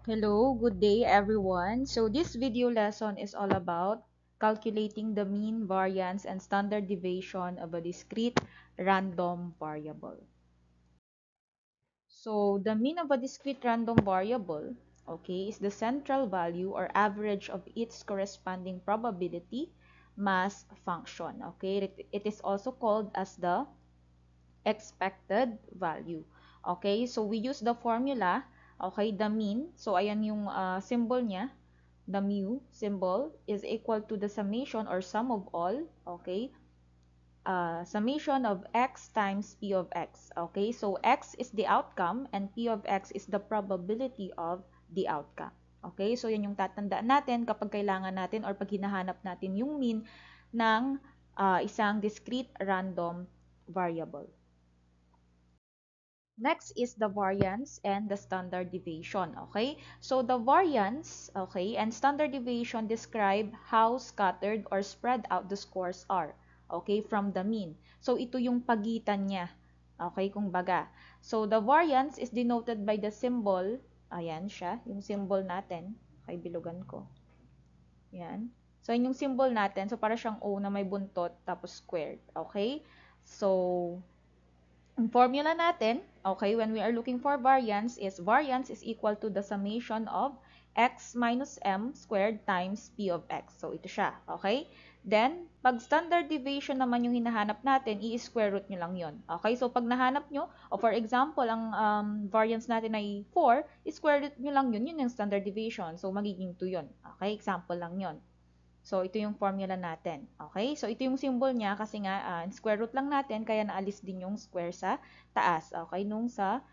Hello, good day everyone. So this video lesson is all about calculating the mean, variance, and standard deviation of a discrete random variable. So the mean of a discrete random variable, okay, is the central value or average of its corresponding probability mass function. Okay, it is also called as the expected value. Okay, so we use the formula, okay, the mean. So ayan yung symbol niya, the mu symbol is equal to the summation or sum of all, okay, summation of x times p of x. Okay, so x is the outcome and p of x is the probability of the outcome. Okay, so yun yung tatandaan natin kapag kailangan natin or pag hinahanap natin yung mean ng isang discrete random variable. Next is the variance and the standard deviation, okay? So the variance, okay, and standard deviation describe how scattered or spread out the scores are, okay, from the mean. So ito yung pagitan niya, okay, kung baga. So the variance is denoted by the symbol, ayan siya, yung symbol natin, okay, bilugan ko. Yan. So yun yung symbol natin. So para siyang O na may buntot tapos squared, okay? So ang formula natin, okay, when we are looking for variance is equal to the summation of x minus m squared times p of x. So, ito siya, okay? Then, pag standard deviation naman yung hinahanap natin, i-square root nyo lang yon. Okay? So, pag nahanap nyo, o for example, ang variance natin ay 4, i-square root nyo lang yun yung standard deviation. So, magiging 2 yun. Okay? Example lang yon. So, ito yung formula natin. Okay? So, ito yung symbol niya kasi nga square root lang natin kaya naalis din yung square sa taas. Okay? Nung sa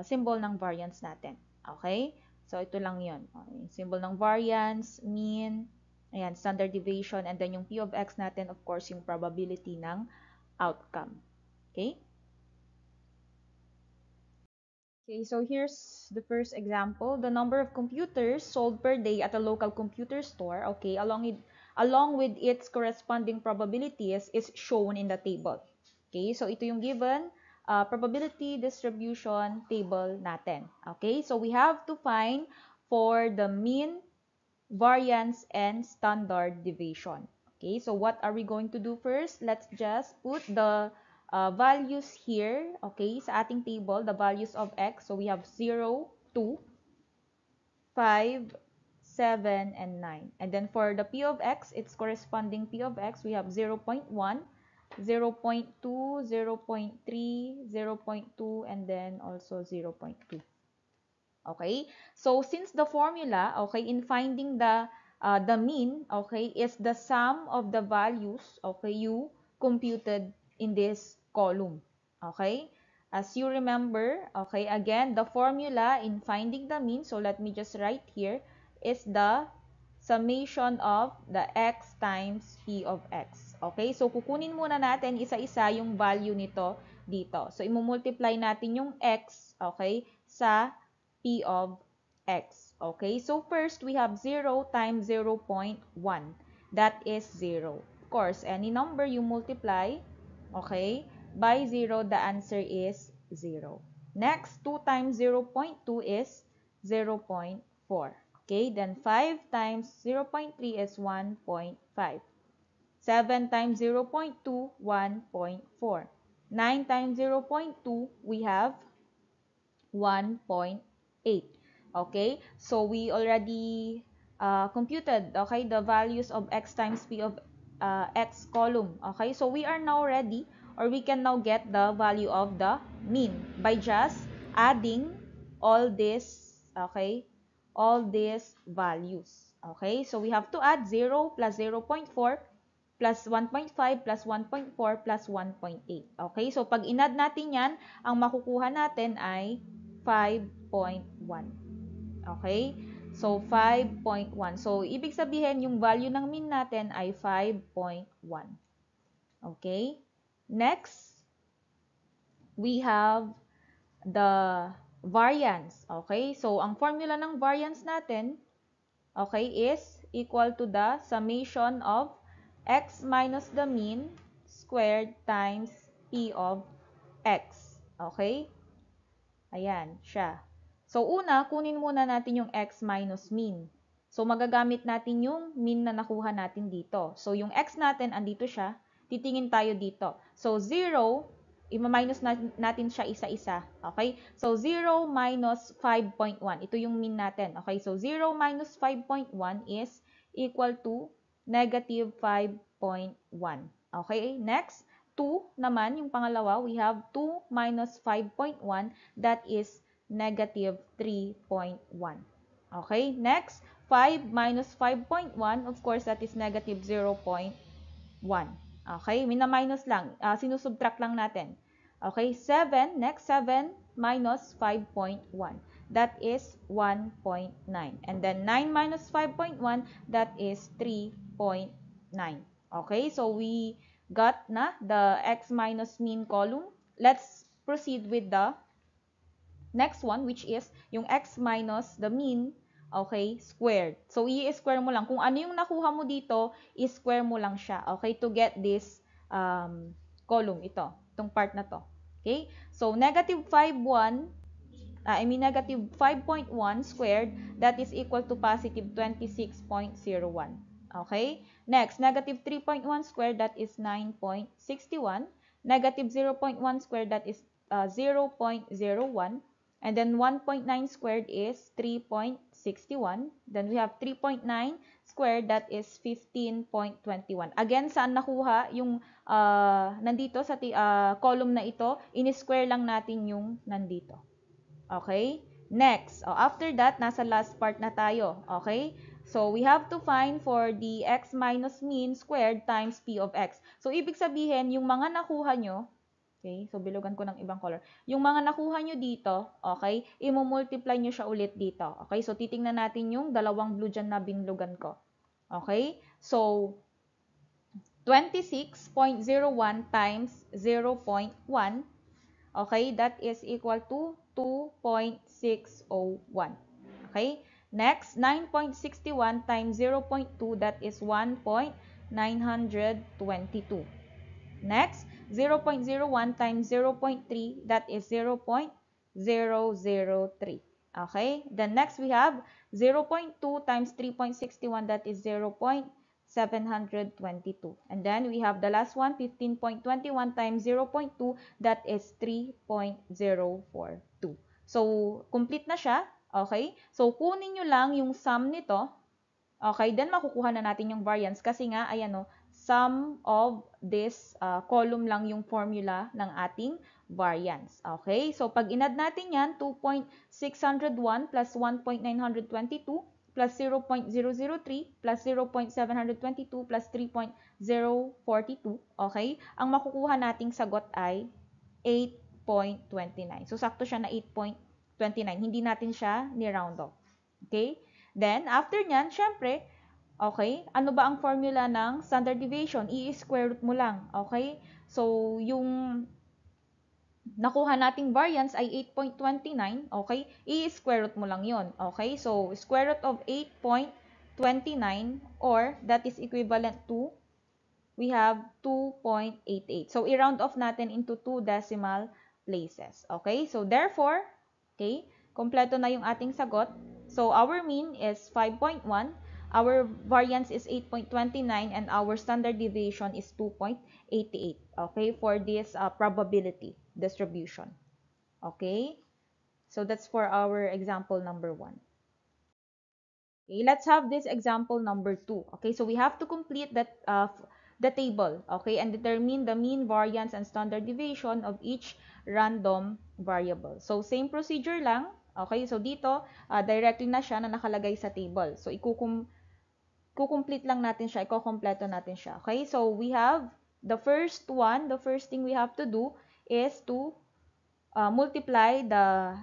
symbol ng variance natin. Okay? So, ito lang yun. Okay? Symbol ng variance, mean, ayan, standard deviation, and then yung p of x natin, of course, yung probability ng outcome. Okay? Okay, so here's the first example. The number of computers sold per day at a local computer store, okay, along with its corresponding probabilities is shown in the table. Okay, so ito yung given probability distribution table natin. Okay, so we have to find for the mean, variance, and standard deviation. Okay, so what are we going to do first? Let's just put the values here, okay, sa ating table, the values of x. So we have 0, 2, 5, 7, and 9. And then for the p of x, its corresponding p of x, we have 0 0.1, 0 0.2, 0 0.3, 0 0.2, and then also 0 0.2. Okay? So, since the formula, okay, in finding the mean, okay, is the sum of the values, okay, you computed in this column. Okay? As you remember, okay, again, the formula in finding the mean, so let me just write here, is the summation of the x times p of x. Okay? So, kukunin muna natin isa-isa yung value nito dito. So, imumultiply natin yung x, okay, sa p of x. Okay, so first we have 0 times 0.1. That is 0. Of course, any number you multiply, okay, by 0, the answer is 0. Next, 2 times 0.2 is 0.4. Okay, then 5 times 0.3 is 1.5. 7 times 0.2, 1.4. 9 times 0.2, we have 1.8. Okay, so we already computed, okay, the values of x times p of x column. Okay, so we are now ready, or we can now get the value of the mean by just adding all this, okay, all these values. Okay, so we have to add 0 plus 0.4 plus 1.5 plus 1.4 plus 1.8. Okay, so pag inad natin yan, ang makukuha natin ay 5.1. Okay? So, 5.1. So, ibig sabihin, yung value ng mean natin ay 5.1. Okay? Next, we have the variance. Okay? So, ang formula ng variance natin, okay, is equal to the summation of x minus the mean squared times p of x. Okay? Ayan, siya. So, una, kunin muna natin yung x minus mean. So, magagamit natin yung mean na nakuha natin dito. So, yung x natin, andito siya. Titingin tayo dito. So, 0, i-minus natin siya isa-isa. Okay? So, 0 minus 5.1. Ito yung mean natin. Okay? So, 0 minus 5.1 is equal to negative 5.1. Okay? Next, 2 naman, yung pangalawa, we have 2 minus 5.1, that is negative 3.1. Okay, next, 5 minus 5.1, of course, that is negative 0.1. Okay, mina-minus lang, sinusubtract lang natin. Okay, 7, next, 7 minus 5.1, that is 1.9. And then 9 minus 5.1, that is 3.9. Okay, so we got na the x minus mean column. Let's proceed with the next one, which is yung x minus the mean, okay, squared. So, i-square mo lang. Kung ano yung nakuha mo dito, i-square mo lang siya, okay, to get this column, itong part na to. Okay? So, negative 5.1 squared, that is equal to positive 26.01. Okay? Next, negative 3.1 squared, that is 9.61. Negative 0.1 squared, that is 0.01. And then 1.9 squared is 3.61. Then we have 3.9 squared, that is 15.21. Again, saan nakuha yung nandito sa column na ito, in-square lang natin yung nandito. Okay? Next, after that, nasa last part na tayo. Okay? So, we have to find for the x minus mean squared times p of x. So, ibig sabihin, yung mga nakuha nyo, okay, so bilugan ko ng ibang color. Yung mga nakuha nyo dito, okay, i-multiply nyo siya ulit dito. Okay, so titingnan natin yung dalawang blue dyan na binlugan ko. Okay, so 26.01 times 0.1, okay, that is equal to 2.601. Okay, next, 9.61 times 0.2, that is 1.922. Next, 0.01 times 0.3, that is 0.003. Okay, then next we have 0.2 times 3.61, that is 0.722. And then we have the last one, 15.21 times 0.2, that is 3.042. So, complete na siya. Okay, so kunin nyo lang yung sum nito. Okay, then makukuha na natin yung variance kasi nga, ayan o, sum of this column lang yung formula ng ating variance. Okay, so pag inad natin yan, 2.601 plus 1.922 plus 0.003 plus 0.722 plus 3.042, okay, ang makukuha nating sagot ay 8.29. So, sakto siya na 8.29. Hindi natin siya ni-round off. Okay? Then, after nyan, syempre, okay, ano ba ang formula ng standard deviation? I-square root mo lang. Okay? So, yung nakuha nating variance ay 8.29. Okay? I-square root mo lang yon. Okay? So, square root of 8.29 or that is equivalent to, we have 2.88. So, i-round off natin into 2 decimal places. Okay? So, therefore, okay, kompleto na yung ating sagot. So, our mean is 5.1, our variance is 8.29, and our standard deviation is 2.88, okay, for this probability distribution. Okay? So, that's for our example number 1. Okay, let's have this example number 2. Okay, so we have to complete that the table, okay, and determine the mean, variance, and standard deviation of each random variable. So, same procedure lang. Okay, so dito, directly na siya na nakalagay sa table. So, kukomplete lang natin siya, ikokompleto natin siya. Okay, so we have the first one, the first thing we have to do is to multiply the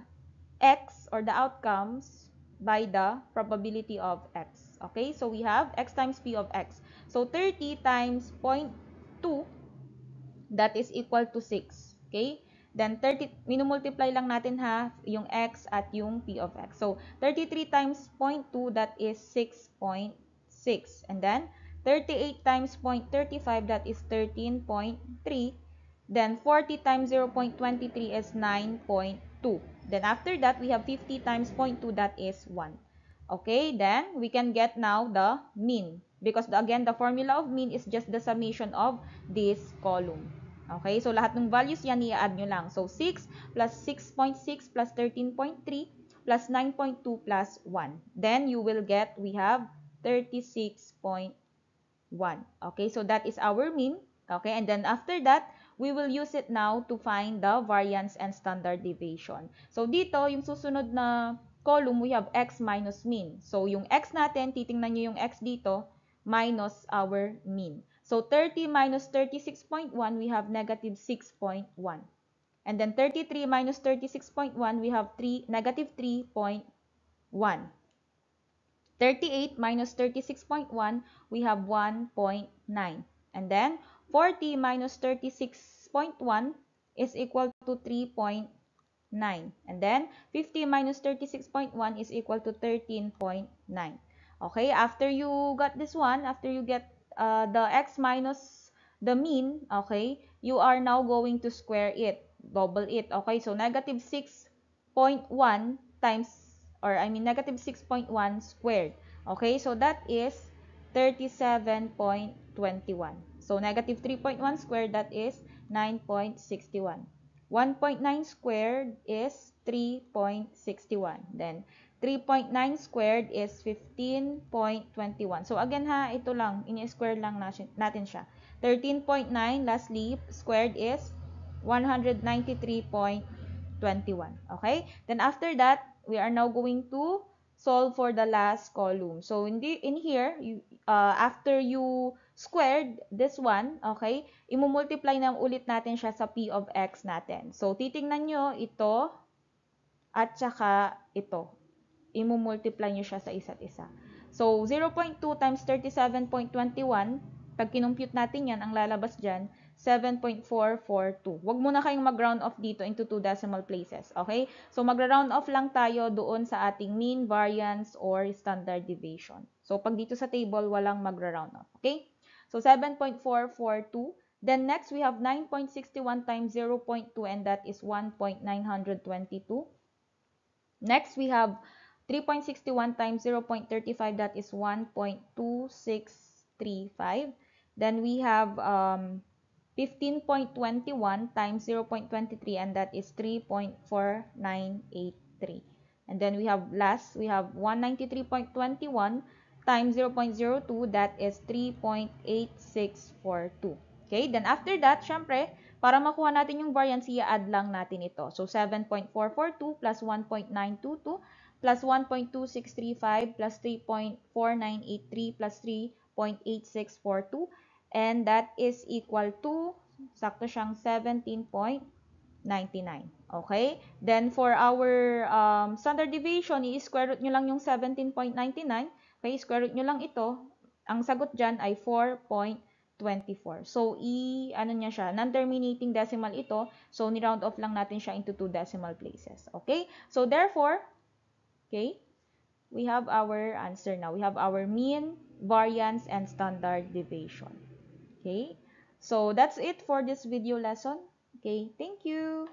x or the outcomes by the probability of x. Okay, so we have x times p of x. So, 30 times 0.2, that is equal to 6. Okay? Then, minumultiply lang natin yung x at yung p of x. So, 33 times 0.2, that is 6.6. And then, 38 times 0.35, that is 13.3. Then, 40 times 0.23 is 9.2. Then after that, we have 50 times 0.2, that is 1. Okay, then we can get now the mean. Because again, the formula of mean is just the summation of this column. Okay, so lahat ng values yan, i-add nyo lang. So 6 plus 6.6 plus 13.3 plus 9.2 plus 1. Then you will get, we have 36.1. Okay, so that is our mean. Okay, and then after that, we will use it now to find the variance and standard deviation. So dito, yung susunod na column, we have x minus mean. So yung x natin, titingnan nyo yung x dito, minus our mean. So 30 minus 36.1, we have negative 6.1. And then 33 minus 36.1, we have negative 3.1. 38 minus 36.1, we have 1.9. And then 40 minus 36.1 is equal to 3.9. And then 50 minus 36.1 is equal to 13.9. Okay, after you got this one, after you get the x minus the mean, okay, you are now going to square it, double it. Okay, so negative 6.1 times, or I mean negative 6.1 squared. Okay, so that is 37.21. So negative 3.1 squared, that is 9.61. 1.9 squared is 3.61. Then 3.9 squared is 15.21. So again ha, ito lang, ini-square lang natin siya. 13.9, lastly, squared is 193.21. Okay? Then after that, we are now going to solve for the last column. So in here, after you squared this one, okay, imumultiply na ulit natin siya sa p of x natin. So titingnan nyo ito at saka ito. Imumultiply nyo siya sa isa't isa. So 0.2 times 37.21, pag kinumpute natin yan, ang lalabas dyan, 7.442. Huwag muna kayong mag-round off dito into 2 decimal places. Okay? So, mag-round off lang tayo doon sa ating mean, variance, or standard deviation. So, pag dito sa table, walang mag-round off. Okay? So, 7.442. Then, next, we have 9.61 times 0.2, and that is 1.922. Next, we have 3.61 times 0.35, that is 1.2635. Then, we have 15.21 times 0.23, and that is 3.4983. And then we have 193.21 times 0.02, that is 3.8642. Okay, then after that, syempre, para makuha natin yung variance, i-add lang natin ito. So 7.442 plus 1.922 plus 1.2635 plus 3.4983 plus 3.8642. And that is equal to, sakto siyang 17.99. Okay? Then, for our standard deviation, i-square root nyo lang yung 17.99. Okay? Square root nyo lang ito. Ang sagot dyan ay 4.24. So, ano niya siya, non-terminating decimal ito. So, ni-round off lang natin siya into 2 decimal places. Okay? So, therefore, okay, we have our answer now. We have our mean, variance, and standard deviation. Okay, so that's it for this video lesson. Okay, thank you.